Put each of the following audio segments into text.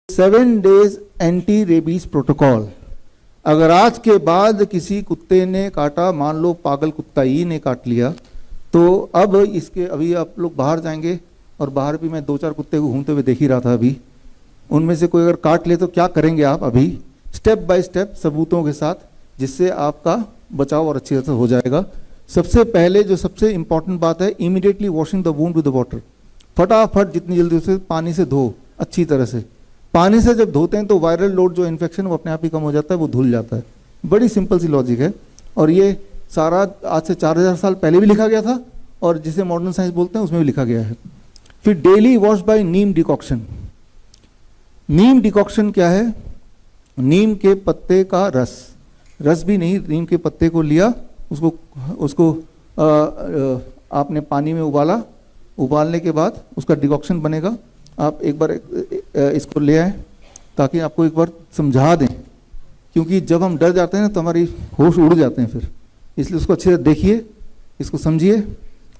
7 days anti rabies protocol. अगर आज के बाद किसी कुत्ते ने काटा, मान लो पागल कुत्ता ही ने काट लिया, तो अब इसके अभी आप लोग बाहर जाएंगे और बाहर भी मैं 2-4 कुत्ते को घूमते हुए देख ही रहा था अभी, उनमें से कोई अगर काट ले तो क्या करेंगे आप? अभी स्टेप बाय स्टेप सबूतों के साथ, जिससे आपका बचाव और अच्छी तरह से हो जाएगा। सबसे पहले जो सबसे इंपॉर्टेंट बात है, immediately washing the wound with the water. फटाफट जितनी जल्दी उसे पानी से धो अच्छी तरह से। पानी से जब धोते हैं तो वायरल लोड जो इन्फेक्शन वो अपने आप ही कम हो जाता है, वो धुल जाता है। बड़ी सिंपल सी लॉजिक है और ये सारा आज से 4000 साल पहले भी लिखा गया था और जिसे मॉडर्न साइंस बोलते हैं उसमें भी लिखा गया है। फिर डेली वॉश बाय नीम डिकॉक्शन। नीम डिकॉक्शन क्या है? नीम के पत्ते का रस भी नहीं, नीम के पत्ते को लिया, उसको आपने पानी में उबाला, उबालने के बाद उसका डिकॉक्शन बनेगा। आप एक बार इसको ले आए ताकि आपको एक बार समझा दें, क्योंकि जब हम डर जाते हैं ना तो हमारी होश उड़ जाते हैं फिर, इसलिए उसको अच्छे से देखिए, इसको समझिए।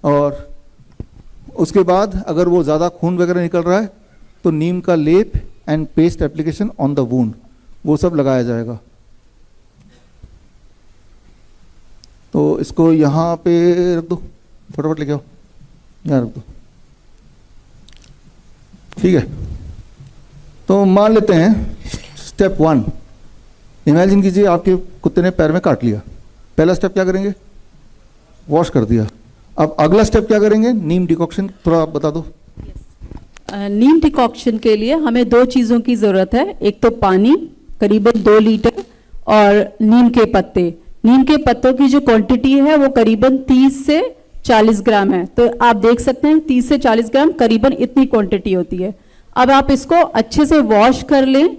और उसके बाद अगर वो ज़्यादा खून वगैरह निकल रहा है तो नीम का लेप and paste application on the wound, वो सब लगाया जाएगा। तो इसको यहाँ पे रख दो, फटाफट लेके आओ, यहाँ रख दो, ठीक है। तो मान लेते हैं स्टेप 1, इमेजिन कीजिए आपके कुत्ते ने पैर में काट लिया। पहला स्टेप क्या करेंगे? वॉश कर दिया। अब अगला स्टेप क्या करेंगे? नीम डिकॉक्शन, थोड़ा आप बता दो। नीम डिकॉक्शन के लिए हमें 2 चीज़ों की ज़रूरत है, एक तो पानी करीबन 2 लीटर और नीम के पत्ते। नीम के पत्तों की जो क्वांटिटी है वो करीबन 30 से 40 ग्राम है। तो आप देख सकते हैं 30 से 40 ग्राम करीबन इतनी क्वांटिटी होती है। अब आप इसको अच्छे से वॉश कर लें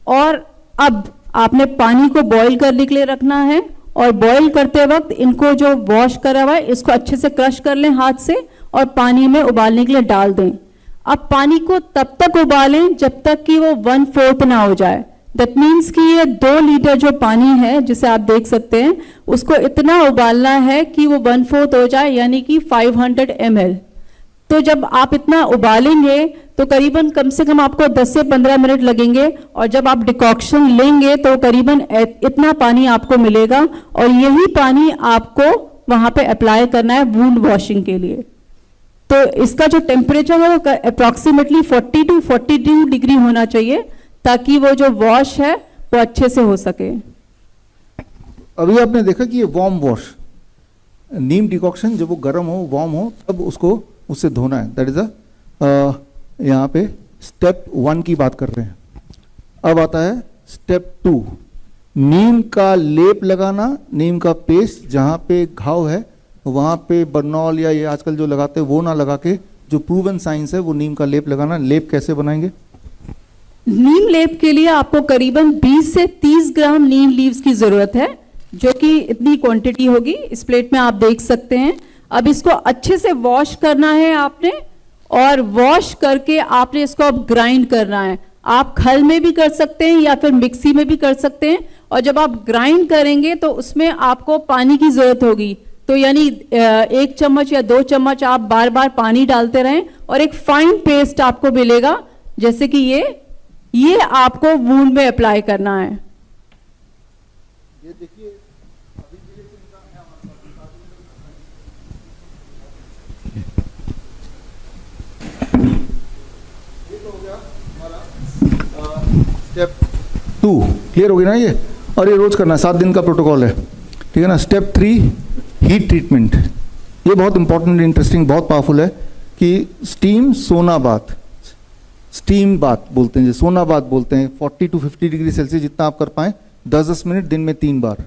और अब आपने पानी को बॉईल करने के लिए रखना है और बॉईल करते वक्त इनको जो वॉश करा हुआ है इसको अच्छे से क्रश कर लें हाथ से और पानी में उबालने के लिए डाल दें। अब पानी को तब तक उबालें जब तक कि वो 1/4 ना हो जाए। दैट मीन्स कि ये 2 लीटर जो पानी है जिसे आप देख सकते हैं उसको इतना उबालना है कि वो 1/4 हो जाए, यानी कि 500 ml। तो जब आप इतना उबालेंगे तो करीबन कम से कम आपको 10 से 15 मिनट लगेंगे और जब आप डिकॉक्शन लेंगे तो करीबन इतना पानी आपको मिलेगा और यही पानी आपको वहां पे अप्लाई करना है वुंड वॉशिंग के लिए। तो इसका जो टेम्परेचर है वो अप्रॉक्सीमेटली 40 to 42 डिग्री होना चाहिए ताकि वो जो वॉश है वो अच्छे से हो सके। अभी आपने देखा कि ये वार्म वॉश, नीम डिकॉक्शन जब वो गर्म हो, वार्म हो, तब उसको उससे धोना है। दैट इज यहाँ पे स्टेप 1 की बात कर रहे हैं। अब आता है स्टेप 2, नीम का लेप लगाना, नीम का पेस्ट, जहाँ पे घाव है वहाँ पे बर्नॉल या ये आजकल जो लगाते हैं वो ना लगा के, जो प्रूवन साइंस है वो नीम का लेप लगाना। लेप कैसे बनाएंगे? नीम लेप के लिए आपको करीबन 20 से 30 ग्राम नीम लीव्स की जरूरत है, जो कि इतनी क्वांटिटी होगी। इस प्लेट में आप देख सकते हैं। अब इसको अच्छे से वॉश करना है आपने और वॉश करके आपने इसको अब ग्राइंड करना है। आप खल में भी कर सकते हैं या फिर मिक्सी में भी कर सकते हैं। और जब आप ग्राइंड करेंगे तो उसमें आपको पानी की जरूरत होगी, तो यानी 1 चम्मच या 2 चम्मच आप बार बार पानी डालते रहें और एक फाइन पेस्ट आपको मिलेगा, जैसे कि ये आपको वुंड में अप्लाई करना है। ये देखिए ये तो हो गया हमारा स्टेप 2, क्लियर हो गया ना ये। और ये रोज करना है, 7 दिन का प्रोटोकॉल है, ठीक है ना। Step 3, heat treatment. ये बहुत इंपॉर्टेंट, इंटरेस्टिंग, बहुत पावरफुल है कि स्टीम सोना बाथ, स्टीम बाथ बोलते हैं, सोना बाथ बोलते हैं। 40 to 50 डिग्री सेल्सियस जितना आप कर पाएँ, 10-10 मिनट दिन में 3 बार।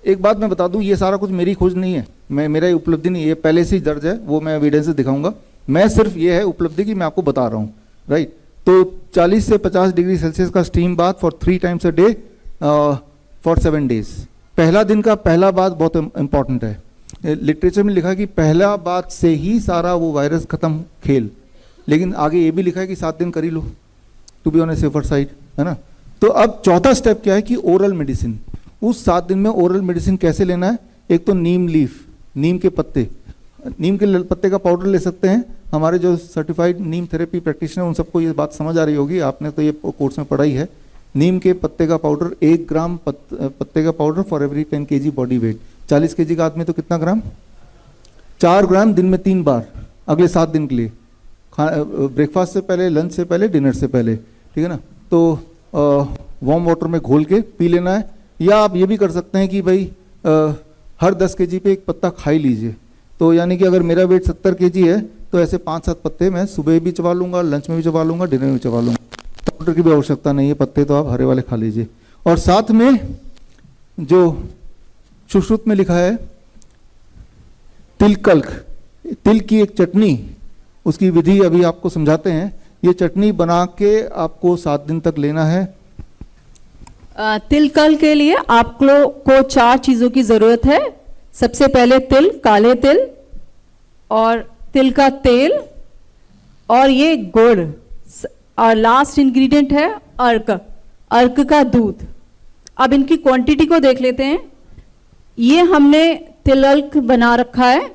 एक बात मैं बता दूं, ये सारा कुछ मेरी खोज नहीं है, मेरा ये उपलब्धि नहीं है, ये पहले से ही दर्ज है, वो मैं एविडेंस से दिखाऊंगा। मैं सिर्फ ये है उपलब्धि कि मैं आपको बता रहा हूँ, राइट। तो 40 से 50 डिग्री सेल्सियस का steam bath for 3 times a day for 7 days। पहला दिन का पहला बात बहुत इंपॉर्टेंट है। लिटरेचर में लिखा है कि पहला बात से ही सारा वो वायरस खत्म खेल, लेकिन आगे ये भी लिखा है कि 7 दिन कर ही लो, to be on a safer side, है ना। तो अब चौथा स्टेप क्या है कि ओरल मेडिसिन। उस 7 दिन में ओरल मेडिसिन कैसे लेना है? एक तो नीम लीफ, नीम के पत्ते, नीम के पत्ते का पाउडर ले सकते हैं हमारे जो सर्टिफाइड नीम थेरेपी प्रैक्टिशनर उन सबको ये बात समझ आ रही होगी, आपने तो ये कोर्स में पढ़ा ही है। नीम के पत्ते का पाउडर 1 ग्राम पत्ते का powder for every 10 kg body weight. 40 kg का आदमी तो कितना ग्राम? 4 ग्राम दिन में 3 बार अगले 7 दिन के लिए, ब्रेकफास्ट से पहले, लंच से पहले, डिनर से पहले, ठीक है ना। तो वार्म वाटर में घोल के पी लेना है, या आप ये भी कर सकते हैं कि भाई हर 10 kg पे एक पत्ता खा ही लीजिए। तो यानी कि अगर मेरा वेट 70 kg है तो ऐसे 5-7 पत्ते मैं सुबह भी चबा लूँगा, लंच में भी चबा लूँगा, डिनर में भी चबा लूँगा। पाउडर की भी आवश्यकता नहीं है, पत्ते तो आप हरे वाले खा लीजिए। और साथ में जो सुश्रुत में लिखा है तिलकल्क, तिल की एक चटनी, उसकी विधि अभी आपको समझाते हैं। ये चटनी बना के आपको 7 दिन तक लेना है। तिलकल के लिए आप लोग को 4 चीजों की जरूरत है। सबसे पहले तिल, काले तिल, और तिल का तेल, और ये गुड़, और लास्ट इंग्रेडिएंट है अर्क, अर्क का दूध। अब इनकी क्वांटिटी को देख लेते हैं। ये हमने तिलक बना रखा है।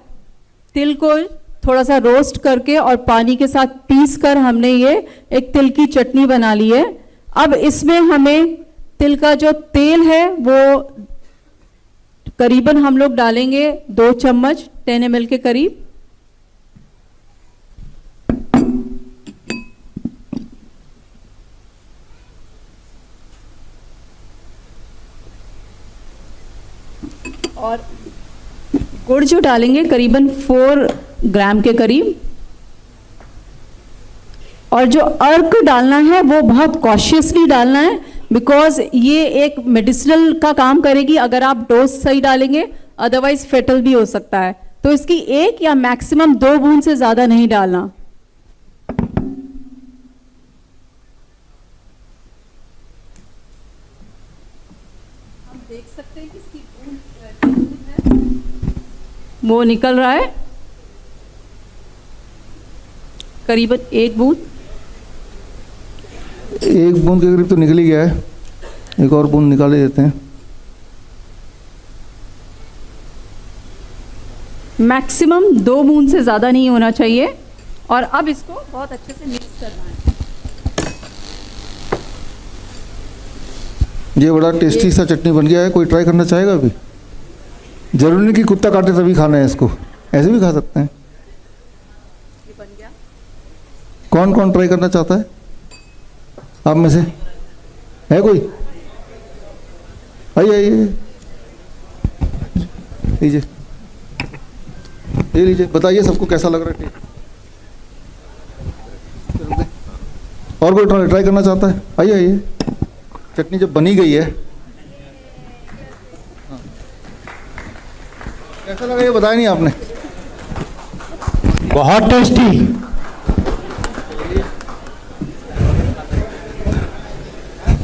तिल को थोड़ा सा रोस्ट करके और पानी के साथ पीस कर हमने ये एक तिल की चटनी बना ली है। अब इसमें हमें तिल का जो तेल है वो करीबन हम लोग डालेंगे 2 चम्मच 10 ml के करीब। और गुड़ जो डालेंगे करीबन 4 ग्राम के करीब। और जो अर्क डालना है वो बहुत कॉशियसली डालना है, बिकॉज ये एक मेडिसिनल का काम करेगी अगर आप डोज सही डालेंगे, अदरवाइज फेटल भी हो सकता है। तो इसकी 1 या मैक्सिमम 2 बूंद से ज्यादा नहीं डालना। हम देख सकते हैं कि इसकी बूंद है, वो निकल रहा है करीबन 1 बूंद। 1 बूंद के करीब तो निकल ही गया है, एक और बूंद निकाले देते हैं। मैक्सिमम 2 बूंद से ज़्यादा नहीं होना चाहिए। और अब इसको बहुत अच्छे से मिक्स करना है। ये बड़ा टेस्टी सा चटनी बन गया है। कोई ट्राई करना चाहेगा अभी? जरूरी नहीं कि कुत्ता काटे तभी खाना है इसको, ऐसे भी खा सकते हैं। ये बन गया। कौन कौन ट्राई करना चाहता है आप में से? है कोई? आइए आइए, लीजिए, ये लीजिए, बताइए सबको कैसा लग रहा है। और कोई ट्राई करना चाहता है? आइए आइए, चटनी जब बनी गई है, कैसा लगा ये बताया नहीं आपने? बहुत टेस्टी।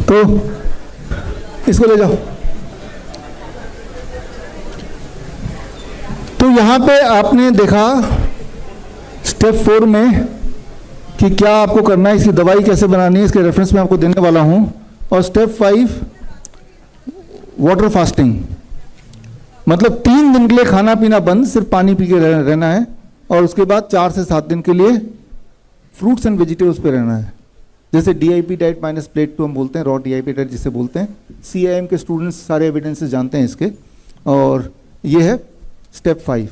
तो इसको ले जाओ। तो यहाँ पे आपने देखा स्टेप 4 में कि क्या आपको करना है, इसकी दवाई कैसे बनानी है, इसके रेफरेंस में आपको देने वाला हूँ। और स्टेप 5 वाटर फास्टिंग, मतलब 3 दिन के लिए खाना पीना बंद, सिर्फ पानी पी के रहना है। और उसके बाद 4 से 7 दिन के लिए फ्रूट्स एंड वेजिटेबल्स पे रहना है। जैसे DIP डाइट माइनस प्लेट 2 हम बोलते हैं, रॉ DIP डाइट जिसे बोलते हैं। CIM के स्टूडेंट्स सारे एविडेंसेस जानते हैं इसके। और ये है स्टेप 5,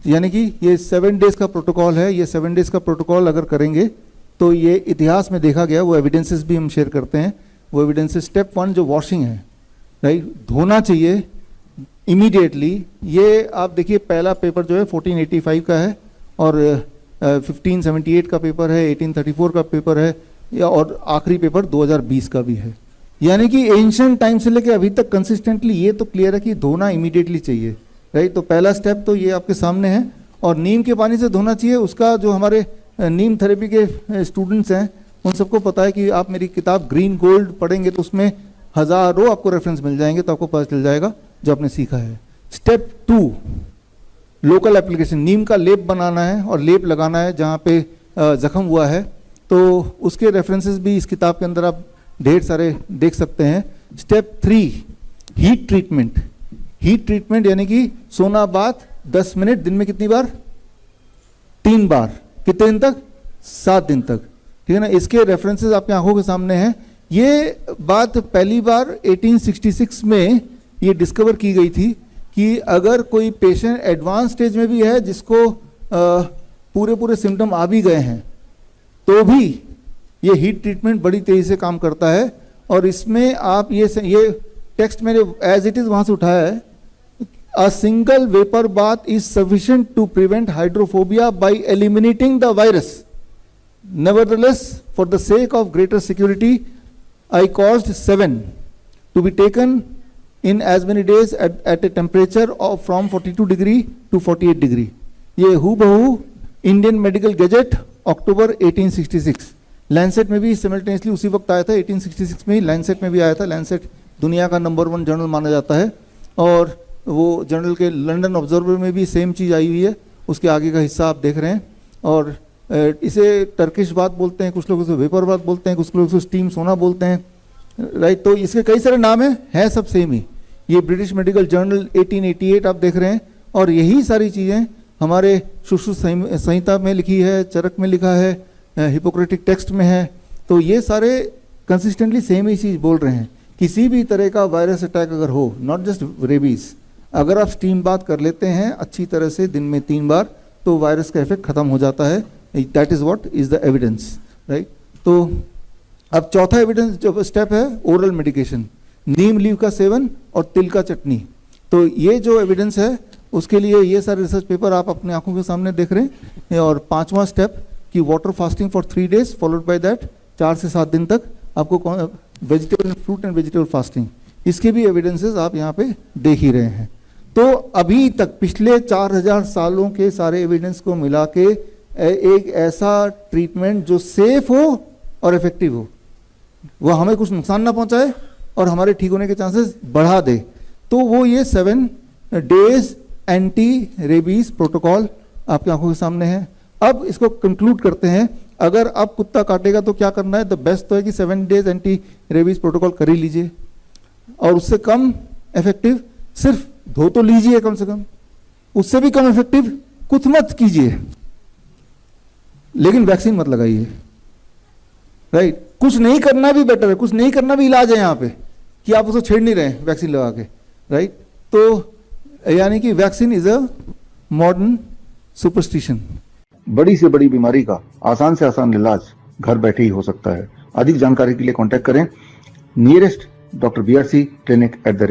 यानी कि ये 7 डेज का प्रोटोकॉल है। ये 7 डेज का प्रोटोकॉल अगर करेंगे तो ये इतिहास में देखा गया, वो एविडेंसेस भी हम शेयर करते हैं। वो एविडेंसेस, स्टेप 1 जो वॉशिंग है, राइट, धोना चाहिए इमीडिएटली। ये आप देखिए पहला पेपर जो है 1485 का है, और 1578 का पेपर है, 1834 का पेपर है, या और आखिरी पेपर 2020 का भी है। यानी कि एंशिएंट टाइम से लेके अभी तक कंसिस्टेंटली ये तो क्लियर है कि धोना इमीडिएटली चाहिए, राइट। तो पहला स्टेप तो ये आपके सामने है। और नीम के पानी से धोना चाहिए। उसका जो हमारे नीम थेरेपी के स्टूडेंट्स हैं उन सबको पता है कि आप मेरी किताब ग्रीन गोल्ड पढ़ेंगे तो उसमें हज़ारों आपको रेफरेंस मिल जाएंगे, तो आपको पता चल जाएगा जो आपने सीखा है। स्टेप 2 लोकल एप्लीकेशन, नीम का लेप बनाना है और लेप लगाना है जहाँ पे जख्म हुआ है। तो उसके रेफरेंसेस भी इस किताब के अंदर आप ढेर सारे देख सकते हैं। Step 3 heat treatment. Heat treatment यानी कि सोना बाथ 10 मिनट, दिन में कितनी बार? 3 बार। कितने दिन तक? 7 दिन तक, ठीक है ना। इसके रेफरेंसेस आपकी आंखों के सामने हैं। ये बात पहली बार 1866 में ये डिस्कवर की गई थी कि अगर कोई पेशेंट एडवांस स्टेज में भी है, जिसको पूरे सिम्टम आ भी गए हैं, तो भी ये हीट ट्रीटमेंट बड़ी तेजी से काम करता है। और इसमें आप ये टेक्स्ट मैंने एज इट इज वहां से उठाया है। A single vapour bath is sufficient to prevent hydrophobia by eliminating the virus. Nevertheless, for the sake of greater security, I caused 7 to be taken in as many days at a temperature of from 42 degree to 48 degree. ये हूबहू Indian medical gadget अक्टूबर 1866, Lancet में भी simultaneously उसी वक्त आया था। 1866 में ही Lancet में भी आया था। लैंसेट दुनिया का नंबर 1 जर्नल माना जाता है, और वो जर्नल के लंदन ऑब्जर्वर में भी सेम चीज़ आई हुई है। उसके आगे का हिस्सा आप देख रहे हैं। और इसे टर्किश बात बोलते हैं, कुछ लोग इसे वेपर बात बोलते हैं, कुछ लोग इसे स्टीम सोना बोलते हैं, राइट। तो इसके कई सारे नाम हैं सब सेम ही। ये ब्रिटिश मेडिकल जर्नल 1888 आप देख रहे हैं। और यही सारी चीज़ें हमारे सुश्रुत संहिता में लिखी है, चरक में लिखा है, हिपोक्रेटिक टेक्स्ट में है। तो ये सारे कंसिस्टेंटली सेम ही चीज़ बोल रहे हैं। किसी भी तरह का वायरस अटैक अगर हो, नॉट जस्ट रेबीज, अगर आप स्टीम बात कर लेते हैं अच्छी तरह से दिन में 3 बार, तो वायरस का इफेक्ट खत्म हो जाता है। That is what is the evidence, right. तो अब चौथा एविडेंस जो स्टेप है, ओरल मेडिकेशन, नीम लीव का सेवन और तिल का चटनी। तो ये जो एविडेंस है, उसके लिए ये सारे रिसर्च पेपर आप अपनी आंखों के सामने देख रहे हैं। और 5वां स्टेप कि water fasting for 3 days followed by that 4 से 7 दिन तक आपको vegetable and fruit and vegetable fasting, इसके भी एविडेंसेस आप यहाँ पे देख ही रहे हैं। तो अभी तक पिछले 4000 सालों के सारे एविडेंस को मिला के एक ऐसा ट्रीटमेंट जो सेफ हो और इफेक्टिव हो, वह हमें कुछ नुकसान ना पहुंचाए और हमारे ठीक होने के चांसेस बढ़ा दे, तो वो ये 7 days एंटी रेबीज प्रोटोकॉल आपकी आंखों के सामने है। अब इसको कंक्लूड करते हैं। अगर अब कुत्ता काटेगा तो क्या करना है? द बेस्ट तो है कि 7 days एंटी रेबीज प्रोटोकॉल कर ही लीजिए, और उससे कम इफेक्टिव सिर्फ धो तो लीजिए कम से कम, उससे भी कम इफेक्टिव कुछ मत कीजिए, लेकिन वैक्सीन मत लगाइए, राइट। कुछ नहीं करना भी बेटर है, कुछ नहीं करना भी इलाज है यहाँ पे, कि आप उसको छेड़ नहीं रहे हैं वैक्सीन लगा के, राइट। तो यानी कि vaccine is a modern superstition. बड़ी से बड़ी बीमारी का आसान से आसान इलाज घर बैठे ही हो सकता है। अधिक जानकारी के लिए कांटेक्ट करें नियरेस्ट डॉक्टर BRC क्लिनिक @